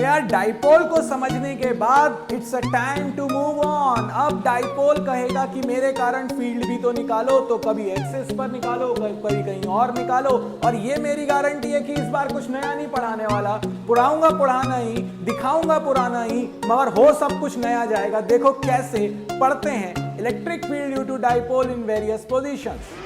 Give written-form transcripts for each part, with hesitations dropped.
तो यार डाइपोल को समझने के बाद it's a time to move on. अब डाइपोल कहेगा कि मेरे कारण फील्ड भी तो निकालो, तो कभी एक्सिस पर निकालो, कभी कहीं और निकालो। और ये मेरी गारंटी है कि इस बार कुछ नया नहीं पढ़ाने वाला, पढ़ाऊंगा पुराना ही, दिखाऊंगा पुराना ही, मगर हो सब कुछ नया जाएगा। देखो कैसे पढ़ते हैं। Electric field due to dipole in various positions.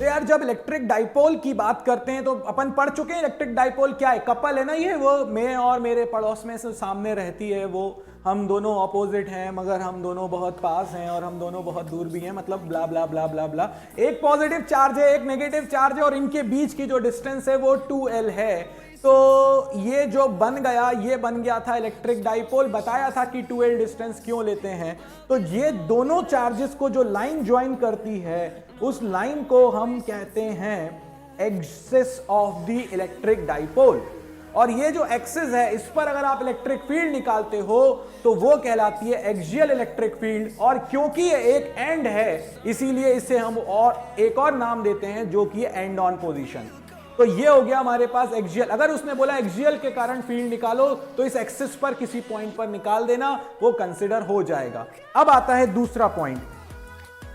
यार जब इलेक्ट्रिक डाइपोल की बात करते हैं तो अपन पढ़ चुके हैं इलेक्ट्रिक डाइपोल क्या है। कपल है ना, ये वो मैं और मेरे पड़ोस में से सामने रहती है, वो हम दोनों ऑपोजिट हैं मगर हम दोनों बहुत पास हैं और हम दोनों बहुत दूर भी हैं, मतलब ब्ला ब्ला ब्ला ब्ला ब्ला। एक पॉजिटिव चार्ज है, एक नेगेटिव चार्ज है और इनके बीच की जो डिस्टेंस है वो 2L है। तो ये जो बन गया, ये बन गया था इलेक्ट्रिक डाइपोल। बताया था कि 2L डिस्टेंस क्यों लेते हैं। तो ये दोनों चार्जेस को जो लाइन ज्वाइन करती है उस लाइन को हम कहते हैं axis of the electric dipole. और ये जो एक्सिस है इस पर अगर आप इलेक्ट्रिक फील्ड निकालते हो तो वो कहलाती है एक्सियल इलेक्ट्रिक फील्ड। और क्योंकि ये एक एंड है इसीलिए इसे हम और एक और नाम देते हैं जो कि एंड ऑन पोजीशन। तो ये हो गया हमारे पास एक्सियल। अगर उसने बोला एक्सियल के कारण फील्ड निकालो तो इस एक्सिस पर किसी पॉइंट पर निकाल देना, वो कंसिडर हो जाएगा। अब आता है दूसरा पॉइंट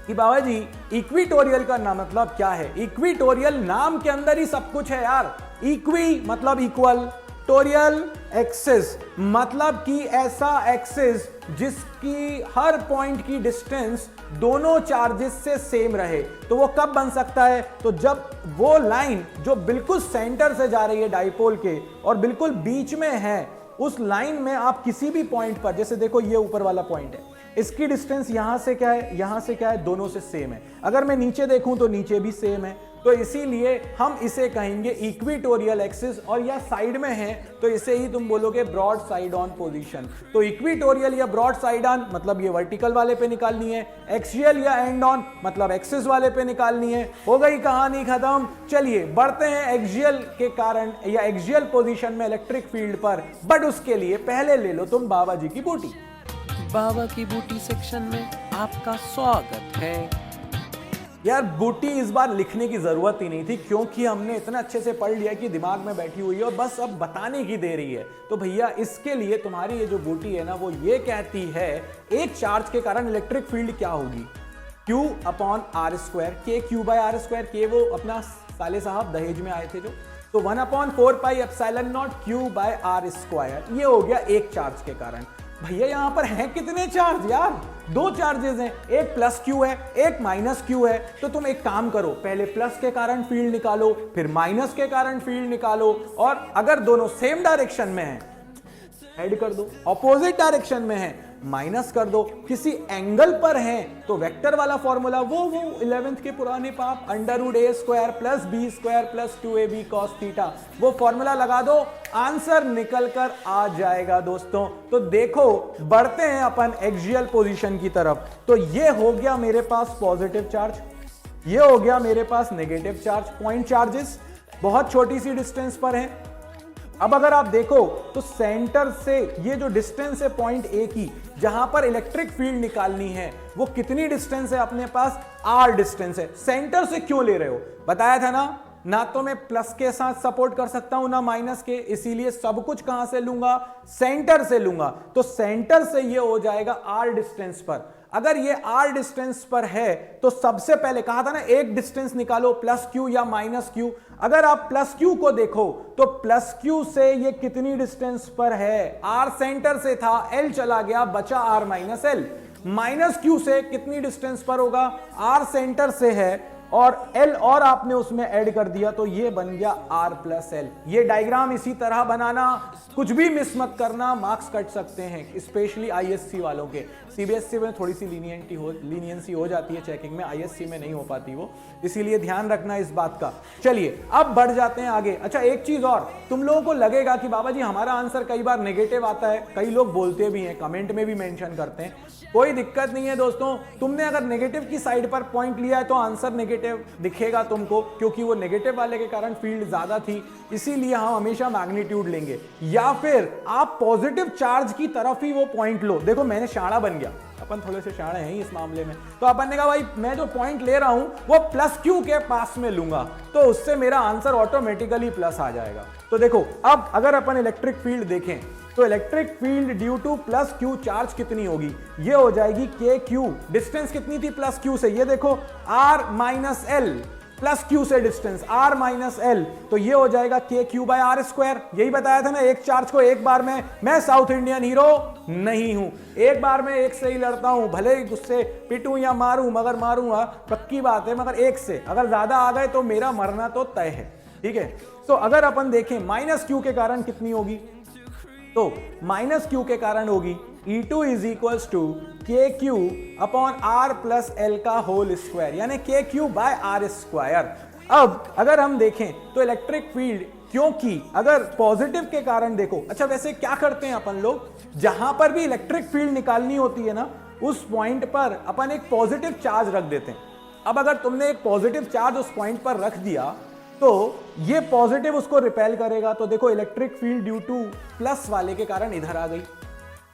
कि बाबा जी इक्विटोरियल का नाम मतलब क्या है। इक्विटोरियल नाम के अंदर ही सब कुछ है यार। इक्वी मतलब इक्वल, टोरियल एक्सिस मतलब कि ऐसा एक्सिस जिसकी हर पॉइंट की डिस्टेंस दोनों चार्जेस से सेम रहे। तो वो कब बन सकता है, तो जब वो लाइन जो बिल्कुल सेंटर से जा रही है डाइपोल के और बिल्कुल बीच में है, उस लाइन में आप किसी भी पॉइंट पर, जैसे देखो ये ऊपर वाला पॉइंट है, इसकी डिस्टेंस यहां से क्या है, यहां से क्या है, दोनों से सेम है। अगर मैं नीचे देखूं तो नीचे भी सेम है। तो इसीलिए हम इसे कहेंगे इक्विटोरियल एक्सिस। और या साइड में है तो इसे ही तुम बोलोगे ब्रॉड साइड ऑन पोजीशन। तो इक्विटोरियल या ब्रॉड साइड ऑन मतलब ये वर्टिकल वाले पे निकालनी है, एक्सियल या एंड ऑन मतलब एक्सिस वाले पे निकालनी है। हो गई कहानी खत्म। चलिए बढ़ते हैं एक्सियल के कारण या एक्सियल पोजीशन में इलेक्ट्रिक फील्ड पर। बट उसके लिए पहले ले लो तुम बाबा जी की बूटी। बाबा की बूटी सेक्शन में आपका स्वागत है। यार बूटी इस बार लिखने की जरूरत ही नहीं थी क्योंकि हमने इतना अच्छे से पढ़ लिया कि दिमाग में बैठी हुई है और बस अब बताने की देरी है। तो भैया इसके लिए तुम्हारी ये जो बूटी है ना वो ये कहती है एक चार्ज के कारण इलेक्ट्रिक फील्ड क्या होगी, Q अपॉन आर स्क्वायर, के क्यू बाय आर स्क्वायर। के वो अपना साले साहब दहेज में आए थे जो, तो 1/4 pi epsilon naught Q by R square. ये हो गया एक चार्ज के कारण। भैया यहां पर हैं कितने चार्ज यार, दो चार्जेस हैं, एक प्लस क्यू है एक माइनस क्यू है। तो तुम एक काम करो, पहले प्लस के कारण फील्ड निकालो, फिर माइनस के कारण फील्ड निकालो। और अगर दोनों सेम डायरेक्शन में हैं ऐड कर दो, ऑपोजिट डायरेक्शन में है माइनस कर दो, किसी एंगल पर है तो वेक्टर वाला फॉर्मूला वो 11th के पुराने पाप √a² plus b² plus 2ab cos theta, वो फॉर्मूला लगा दो, आंसर निकल कर आ जाएगा दोस्तों। तो देखो बढ़ते हैं अपन एक्सियल पोजीशन की तरफ। तो ये हो गया मेरे पास पॉजिटिव चार्ज, ये हो गया मेरे पास नेगेटिव चार्ज। पॉइंट चार्जेस बहुत छोटी सी डिस्टेंस पर है। अब अगर आप देखो तो सेंटर से ये जो डिस्टेंस है पॉइंट ए की, जहां पर इलेक्ट्रिक फील्ड निकालनी है, वो कितनी डिस्टेंस है अपने पास, r डिस्टेंस है। सेंटर से क्यों ले रहे हो, बताया था ना तो मैं प्लस के साथ सपोर्ट कर सकता हूं ना माइनस के, इसीलिए सब कुछ कहां से लूंगा, सेंटर से लूंगा। तो सेंटर से ये हो जाएगा r डिस्टेंस पर। अगर ये r डिस्टेंस पर है तो सबसे पहले कहा था ना एक डिस्टेंस निकालो, प्लस क्यू या माइनस क्यू। अगर आप प्लस क्यू को देखो तो प्लस क्यू से ये कितनी डिस्टेंस पर है, r सेंटर से था, l चला गया, बचा r minus L. Minus Q से कितनी डिस्टेंस पर होगा, r सेंटर से है और L और आपने उसमें ऐड कर दिया तो ये बन गया R प्लस एल। ये डायग्राम इसी तरह बनाना, कुछ भी मिस मत करना, मार्क्स कट सकते हैं, स्पेशली ISC वालों के। CBSE में थोड़ी सी लीनियंसी हो जाती है चेकिंग में, ISC में नहीं हो पाती वो, इसीलिए ध्यान रखना इस बात का। चलिए अब बढ़ जाते हैं आगे। अच्छा एक चीज और, तुम लोगों को लगेगा कि बाबा जी हमारा आंसर कई बार नेगेटिव आता है, कई लोग बोलते भी हैं, कमेंट में भी मेंशन करते हैं। कोई दिक्कत नहीं है दोस्तों, तुमने अगर नेगेटिव की साइड पर पॉइंट लिया है तो आंसर नेगेटिव नेगेटिव दिखेगा तुमको, क्योंकि वो नेगेटिव वाले के कारण फील्ड ज्यादा थी, इसीलिए हम हमेशा मैग्नीट्यूड लेंगे। या फिर आप पॉजिटिव चार्ज की तरफ ही वो पॉइंट लो। देखो मैंने शाणा बन गया, अपन थोड़े से शाणे हैं ही इस मामले में, तो अपन ने कहा भाई मैं जो पॉइंट ले रहा हूं वो प्लस क्यू के पास में लूंगा, तो उससे मेरा आंसर ऑटोमेटिकली प्लस आ जाएगा। तो देखो अब अगर अपन इलेक्ट्रिक फील्ड देखें तो electric field due two plus Q charge कितनी होगी, ये हो जाएगी के क्यू। डिस्टेंस कितनी थी प्लस क्यू से, ये देखो R minus L, plus Q से डिस्टेंस आर माइनस एल, तो ये हो जाएगा के क्यू बाय आर स्क्वायर। यही बताया था ना, एक चार्ज को एक बार में, मैं साउथ इंडियन हीरो नहीं हूं, एक बार में एक से ही लड़ता हूं, भले ही उससे पिटूं या मारूं, मगर मारूंगा पक्की बात है, मगर एक से अगर ज्यादा आ गए तो मेरा मरना तो तय है, ठीक है। तो अगर अपन देखें माइनस क्यू के कारण कितनी होगी, तो माइनस क्यू के कारण होगी E2 is equals to K Q upon R plus L का होल स्क्वायर, यानी K Q by R square. अब अगर हम देखें तो इलेक्ट्रिक फील्ड, क्योंकि अगर पॉजिटिव के कारण देखो, अच्छा वैसे क्या करते हैं अपन लोग, जहां पर भी इलेक्ट्रिक फील्ड निकालनी होती है ना, उस पॉइंट पर अपन एक पॉजिटिव चार्ज रख देते हैं। अब अगर तुमने एक पॉजिटिव चार्ज उस पॉइंट पर रख दिया तो ये पॉजिटिव उसको रिपेल करेगा, तो देखो electric field due two plus वाले के कारण इधर आ गई,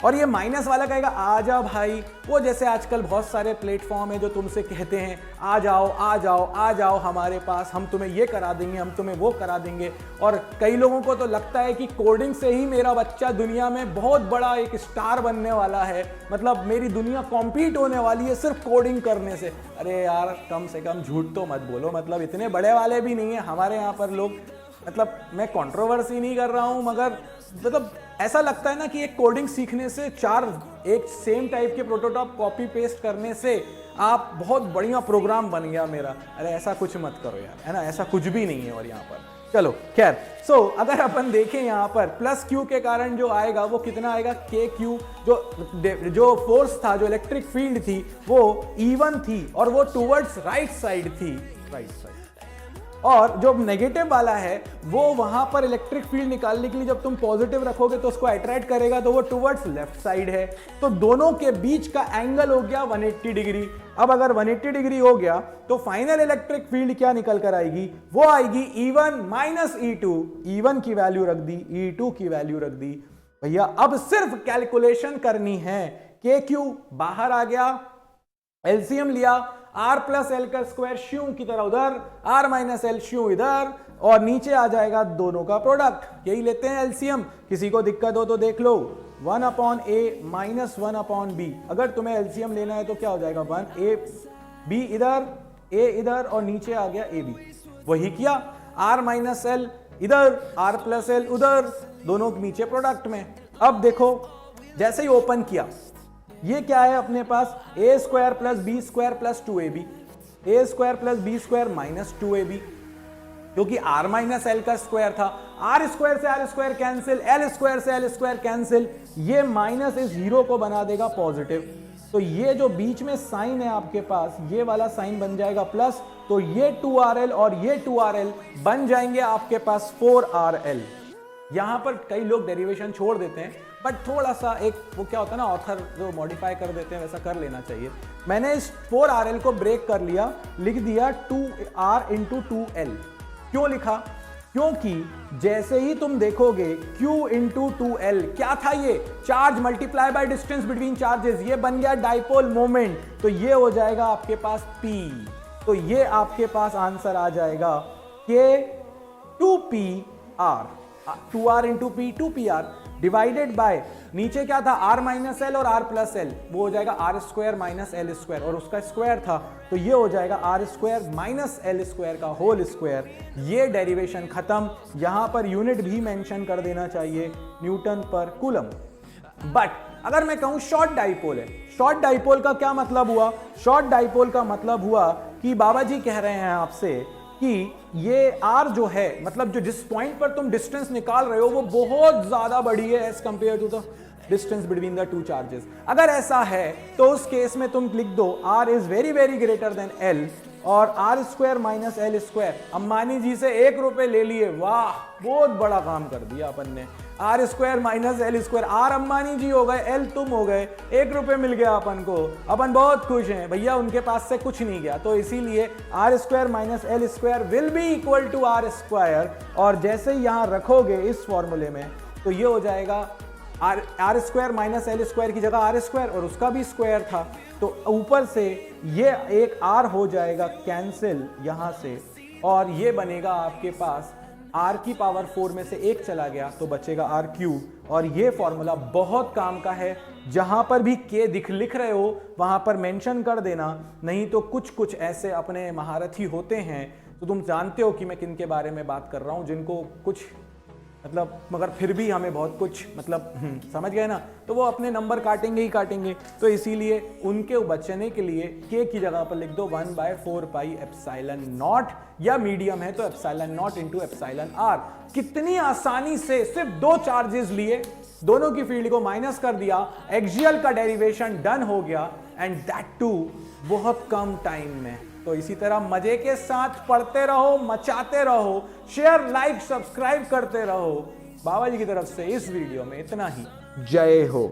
और ये माइनस वाला कहेगा आ जा भाई। वो जैसे आजकल बहुत सारे प्लेटफॉर्म है जो तुमसे कहते हैं आ जाओ आ जाओ आ जाओ हमारे पास, हम तुम्हें ये करा देंगे, हम तुम्हें वो करा देंगे। और कई लोगों को तो लगता है कि कोडिंग से ही मेरा बच्चा दुनिया में बहुत बड़ा एक स्टार बनने वाला है, मतलब मेरी दुनिया कॉम्पीट होने वाली है सिर्फ कोडिंग करने से। अरे यार कम से कम झूठ तो मत बोलो, मतलब इतने बड़े वाले भी नहीं है हमारे यहाँ पर लोग, मतलब मैं कंट्रोवर्सी नहीं कर रहा हूँ, मगर मतलब ऐसा लगता है ना कि एक कोडिंग सीखने से, चार एक सेम टाइप के प्रोटोटाइप कॉपी पेस्ट करने से आप बहुत बढ़िया प्रोग्राम बन गया मेरा। अरे ऐसा कुछ मत करो यार, है ना, ऐसा कुछ भी नहीं है। और यहाँ पर चलो खैर, सो अगर अपन देखें यहाँ पर प्लस क्यू के कारण जो आएगा वो कितना आएगा, के क्यू। जो फोर्स था, जो इलेक्ट्रिक फील्ड थी वो E1 थी और वो टूवर्ड्स राइट साइड थी, राइट साइड। और जो नेगेटिव वाला है वो वहां पर इलेक्ट्रिक फील्ड निकालने के लिए जब तुम पॉजिटिव रखोगे तो उसको अट्रैक्ट करेगा, तो वो टुवर्ड्स लेफ्ट साइड है। तो दोनों के बीच का एंगल हो गया 180 डिग्री। अब अगर 180 डिग्री हो गया तो फाइनल इलेक्ट्रिक फील्ड क्या निकल कर आएगी, वो आएगी E1 माइनस E2। E1 की वैल्यू रख दी, E2 की वैल्यू रख दी। भैया अब सिर्फ कैलकुलेशन करनी है, के क्यू बाहर आ गया, एलसीएम लिया, आर प्लस एल का स्क्वायर श्यू की तरह उधर, आर माइनस एल श्यू इधर, और नीचे आ जाएगा दोनों का प्रोडक्ट, यही लेते हैं एलसीएम। किसी को दिक्कत हो तो देख लो, 1 अपॉन ए माइनस 1 अपॉन बी। अगर तुम्हें एलसीएम लेना है तो क्या हो जाएगा, 1 ए बी इधर, ए इधर, और नीचे आ गया ए बी। वही किया, आर माइनस एल इधर, आर प्लस एल उधर, दोनों नीचे प्रोडक्ट में। अब देखो जैसे ही ओपन किया, ये क्या है अपने पास, A square plus B square plus 2ab, A square plus B square minus 2ab, क्योंकि आर माइनस एल का स्क्वायर था। आर स्क्वायर से R square cancel, L square से एल स्क्वायर कैंसिल, ये माइनस इस जीरो को बना देगा पॉजिटिव। तो ये जो बीच में साइन है आपके पास, ये वाला साइन बन जाएगा प्लस, तो ये 2RL और ये 2RL बन जाएंगे आपके पास 4RL। यहां पर कई लोग डेरिवेशन छोड़ देते हैं, बट थोड़ा सा एक वो क्या होता है ना, ऑथर जो मॉडिफाई कर देते हैं वैसा कर लेना चाहिए। मैंने इस 4RL को ब्रेक कर लिया, लिख दिया 2R इंटू 2L। क्यों लिखा, क्योंकि जैसे ही तुम देखोगे Q इंटू 2L क्या था, ये charge multiply by distance between charges, ये बन गया डाइपोल मोमेंट, तो ये हो जाएगा आपके पास P। तो ये आपके पास आंसर आ जाएगा K 2PR, 2R into P 2PR divided by, नीचे क्या था आर माइनस एल और आर प्लस एल, वो हो जाएगा R square minus L square, और उसका स्क्वायर था तो ये हो जाएगा R square minus L square का होल स्क्वायर। ये डेरिवेशन खत्म। यहां पर यूनिट भी मेंशन कर देना चाहिए, न्यूटन पर कूलम। बट अगर मैं कहूं शॉर्ट डाइपोल है, शॉर्ट डाइपोल का क्या मतलब हुआ, शॉर्ट डाइपोल का मतलब हुआ कि बाबा जी कह रहे हैं आपसे कि ये आर जो है, मतलब जो जिस पॉइंट पर तुम डिस्टेंस निकाल रहे हो वो बहुत ज्यादा बड़ी है as compared to the distance between the two charges. अगर ऐसा है तो उस केस में तुम लिख दो R is very very greater than L, और R square minus L square, Ambani ji से 1 रुपए ले लिए, वाह बहुत बड़ा काम कर दिया अपन ने। R square minus L square, R Ambani ji हो गए, एल तुम हो गए, 1 रुपए मिल गया अपन को, अपन बहुत खुश हैं भैया, उनके पास से कुछ नहीं गया। तो इसीलिए R square minus L square will be equal to R square, और जैसे ही यहां रखोगे इस फॉर्मूले में तो ये हो जाएगा R square minus L square की जगह आर स्क्वायर, और उसका भी स्क्वायर था, तो ऊपर से ये एक आर हो जाएगा कैंसिल यहां से, और ये बनेगा आपके पास r की पावर 4 में से 1 चला गया तो बचेगा r क्यूब। और ये फॉर्मूला बहुत काम का है, जहां पर भी k लिख रहे हो वहां पर मेंशन कर देना, नहीं तो कुछ कुछ ऐसे अपने महारथी होते हैं, तो तुम जानते हो कि मैं किन के बारे में बात कर रहा हूं, जिनको कुछ मतलब मगर फिर भी हमें बहुत कुछ मतलब समझ गए ना, तो वो अपने नंबर काटेंगे ही काटेंगे। तो इसीलिए उनके बचने के लिए k की जगह पर लिख दो 1/4 पाई एप्सिलॉन नॉट, या मीडियम है तो epsilon naught into epsilon R. कितनी आसानी से सिर्फ 2 चार्जेस लिए, दोनों की फील्ड को माइनस कर दिया, एक्सियल का डेरिवेशन डन हो गया, एंड दैट टू बहुत कम टाइम में। तो इसी तरह मजे के साथ पढ़ते रहो, मचाते रहो, शेयर लाइक सब्सक्राइब करते रहो। बाबा जी की तरफ से इस वीडियो में इतना ही। जय हो।